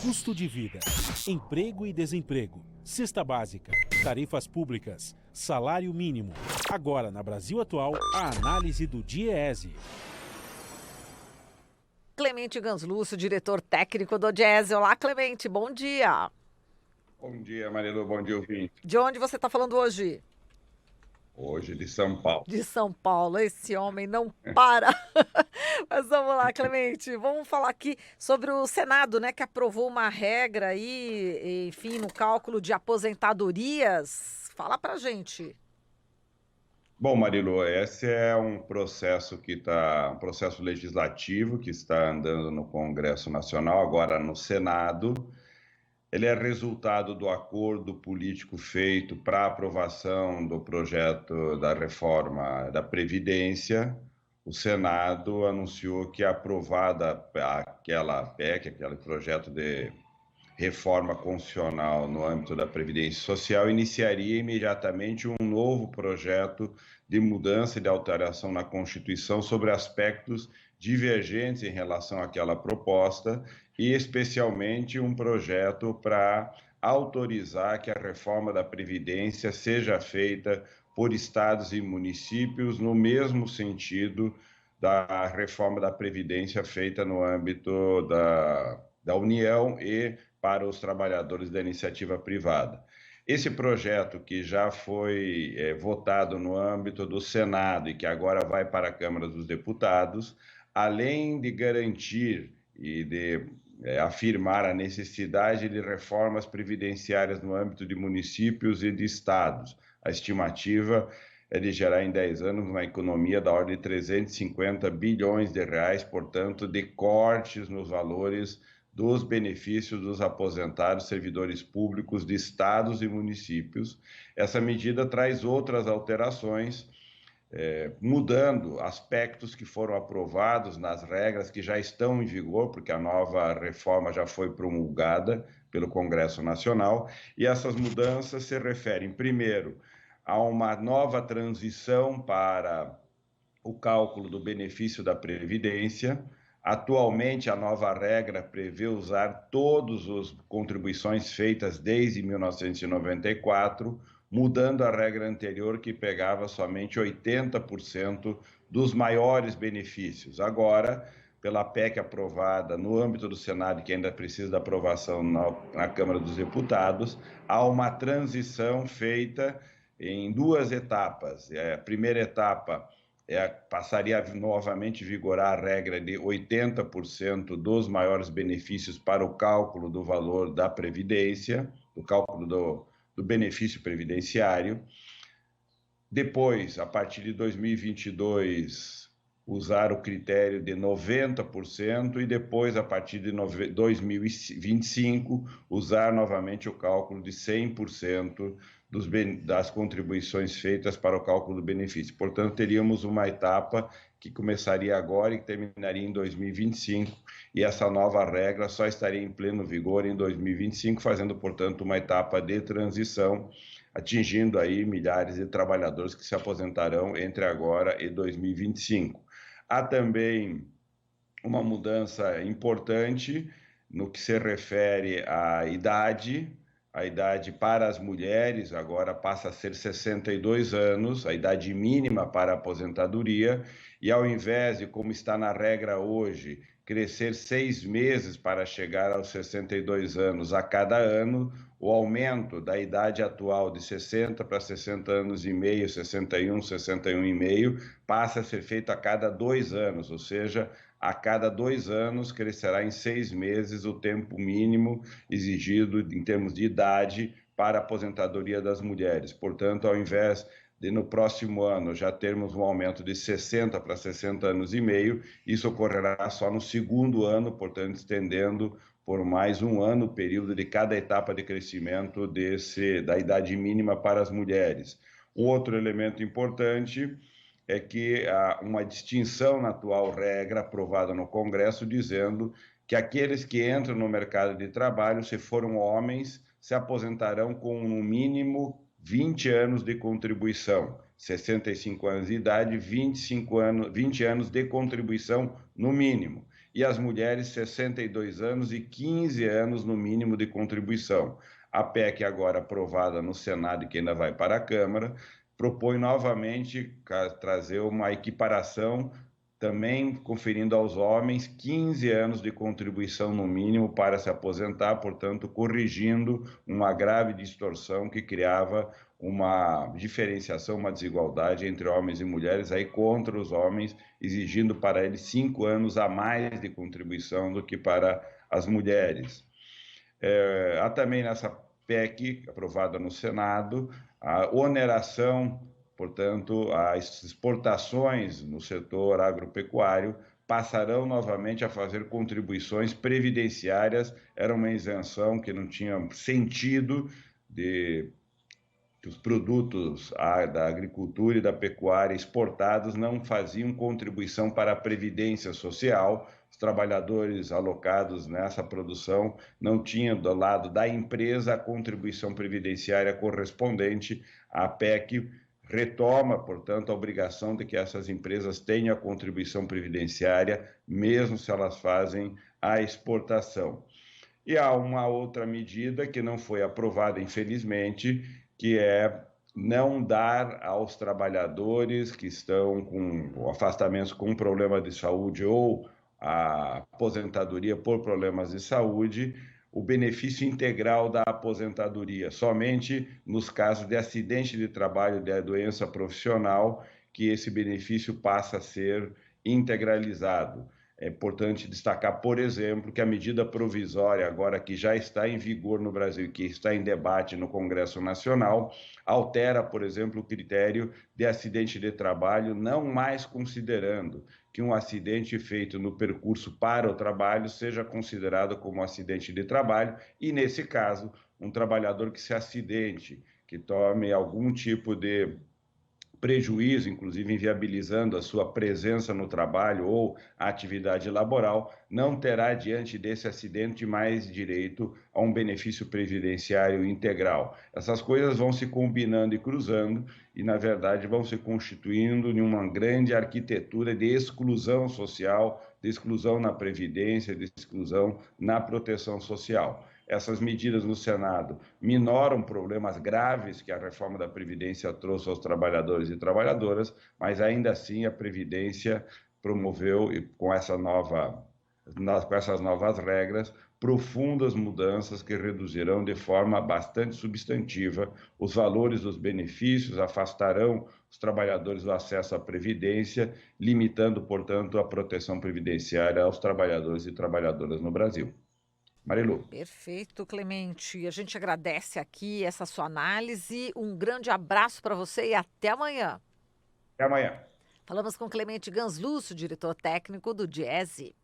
Custo de vida, emprego e desemprego, cesta básica, tarifas públicas, salário mínimo. Agora, na Brasil Atual, a análise do DIEESE. Clemente Ganslúcio, diretor técnico do DIEESE. Olá, Clemente, bom dia. Bom dia, Marilu, bom dia, ouvinte. De onde você está falando hoje? Hoje de São Paulo. De São Paulo, esse homem não para. Mas vamos lá, Clemente, vamos falar aqui sobre o Senado, né, que aprovou uma regra aí, enfim, no cálculo de aposentadorias. Fala pra gente. Bom, Marilu, esse é um processo um processo legislativo que está andando no Congresso Nacional, agora no Senado. Ele é resultado do acordo político feito para aprovação do projeto da reforma da Previdência. O Senado anunciou que aprovada aquela PEC, aquele projeto de reforma constitucional no âmbito da Previdência Social, iniciaria imediatamente um novo projeto de mudança e de alteração na Constituição sobre aspectos divergentes em relação àquela proposta e, especialmente, um projeto para autorizar que a reforma da Previdência seja feita por estados e municípios no mesmo sentido da reforma da Previdência feita no âmbito da União e para os trabalhadores da iniciativa privada. Esse projeto, que já foi votado no âmbito do Senado e que agora vai para a Câmara dos Deputados, além de garantir e de afirmar a necessidade de reformas previdenciárias no âmbito de municípios e de estados, a estimativa é de gerar em 10 anos uma economia da ordem de 350 bilhões de reais, portanto, de cortes nos valores dos benefícios dos aposentados servidores públicos de estados e municípios. Essa medida traz outras alterações, mudando aspectos que foram aprovados nas regras que já estão em vigor, porque a nova reforma já foi promulgada pelo Congresso Nacional, e essas mudanças se referem, primeiro, a uma nova transição para o cálculo do benefício da Previdência. Atualmente, a nova regra prevê usar todas as contribuições feitas desde 1994, mudando a regra anterior que pegava somente 80% dos maiores benefícios. Agora, pela PEC aprovada no âmbito do Senado, que ainda precisa da aprovação na Câmara dos Deputados, há uma transição feita em duas etapas. A primeira etapa passaria a novamente vigorar a regra de 80% dos maiores benefícios para o cálculo do valor da Previdência, do cálculo do benefício previdenciário. Depois, a partir de 2022, usar o critério de 90% e depois, a partir de 2025, usar novamente o cálculo de 100% das contribuições feitas para o cálculo do benefício. Portanto, teríamos uma etapa que começaria agora e terminaria em 2025, e essa nova regra só estaria em pleno vigor em 2025, fazendo, portanto, uma etapa de transição, atingindo aí milhares de trabalhadores que se aposentarão entre agora e 2025. Há também uma mudança importante no que se refere à idade. A idade para as mulheres agora passa a ser 62 anos, a idade mínima para a aposentadoria, e ao invés de, como está na regra hoje, crescer 6 meses para chegar aos 62 anos a cada ano, o aumento da idade atual de 60 para 60 anos e meio, 61, 61 e meio, passa a ser feito a cada 2 anos, ou seja, a cada 2 anos crescerá em 6 meses o tempo mínimo exigido em termos de idade para a aposentadoria das mulheres. Portanto, ao invés de no próximo ano já termos um aumento de 60 para 60 anos e meio, isso ocorrerá só no segundo ano, portanto, estendendo por mais um ano o período de cada etapa de crescimento da idade mínima para as mulheres. Um outro elemento importante é que há uma distinção na atual regra aprovada no Congresso, dizendo que aqueles que entram no mercado de trabalho, se foram homens, se aposentarão com no mínimo 20 anos de contribuição, 65 anos de idade, 20 anos de contribuição no mínimo. e as mulheres 62 anos e 15 anos no mínimo de contribuição. A PEC, agora aprovada no Senado e que ainda vai para a Câmara, propõe novamente trazer uma equiparação, também conferindo aos homens 15 anos de contribuição no mínimo para se aposentar, portanto, corrigindo uma grave distorção que criava uma diferenciação, uma desigualdade entre homens e mulheres, aí contra os homens, exigindo para eles 5 anos a mais de contribuição do que para as mulheres. Há também nessa PEC, aprovada no Senado, a oneração, portanto, as exportações no setor agropecuário passarão novamente a fazer contribuições previdenciárias. Era uma isenção que não tinha sentido de que os produtos da agricultura e da pecuária exportados não faziam contribuição para a previdência social. Os trabalhadores alocados nessa produção não tinham do lado da empresa a contribuição previdenciária correspondente. A PEC retoma, portanto, a obrigação de que essas empresas tenham a contribuição previdenciária, mesmo se elas fazem a exportação. E há uma outra medida que não foi aprovada, infelizmente, que é não dar aos trabalhadores que estão com afastamentos com problema de saúde ou a aposentadoria por problemas de saúde, o benefício integral da aposentadoria, somente nos casos de acidente de trabalho, de doença profissional, que esse benefício passa a ser integralizado. É importante destacar, por exemplo, que a medida provisória, agora que já está em vigor no Brasil e que está em debate no Congresso Nacional, altera, por exemplo, o critério de acidente de trabalho, não mais considerando que um acidente feito no percurso para o trabalho seja considerado como acidente de trabalho e, nesse caso, um trabalhador que se acidente, que tome algum tipo de prejuízo, inclusive inviabilizando a sua presença no trabalho ou a atividade laboral, não terá, diante desse acidente, mais direito a um benefício previdenciário integral. Essas coisas vão se combinando e cruzando e, na verdade, vão se constituindo em uma grande arquitetura de exclusão social, de exclusão na previdência, de exclusão na proteção social. Essas medidas no Senado minoram problemas graves que a reforma da Previdência trouxe aos trabalhadores e trabalhadoras, mas ainda assim a Previdência promoveu, com essas novas regras, profundas mudanças que reduzirão de forma bastante substantiva os valores dos benefícios, afastarão os trabalhadores do acesso à Previdência, limitando, portanto, a proteção previdenciária aos trabalhadores e trabalhadoras no Brasil. Marilu. Perfeito, Clemente. A gente agradece aqui essa sua análise. Um grande abraço para você e até amanhã. Até amanhã. Falamos com Clemente Ganslúcio, diretor técnico do Diese.